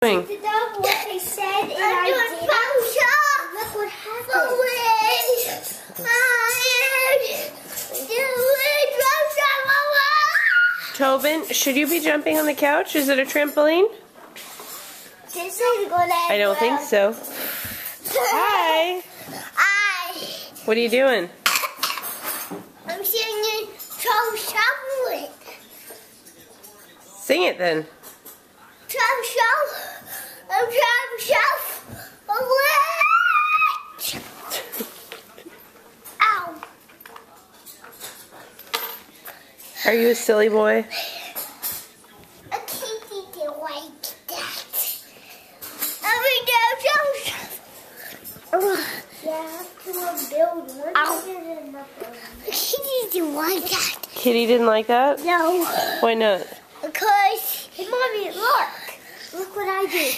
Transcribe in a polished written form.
doing? Did that what they said and I did? Look what happened. Tobin, should you be jumping on the couch? Is it a trampoline? I don't think so. Hi. Hi. What are you doing? I'm singing Show. Sing it then. Ow. Are you a silly boy? I can't eat it like that. Yeah, to build one. I can't eat it like that. Kitty didn't like that? No. Why not? Because, hey, Mommy, look what I did.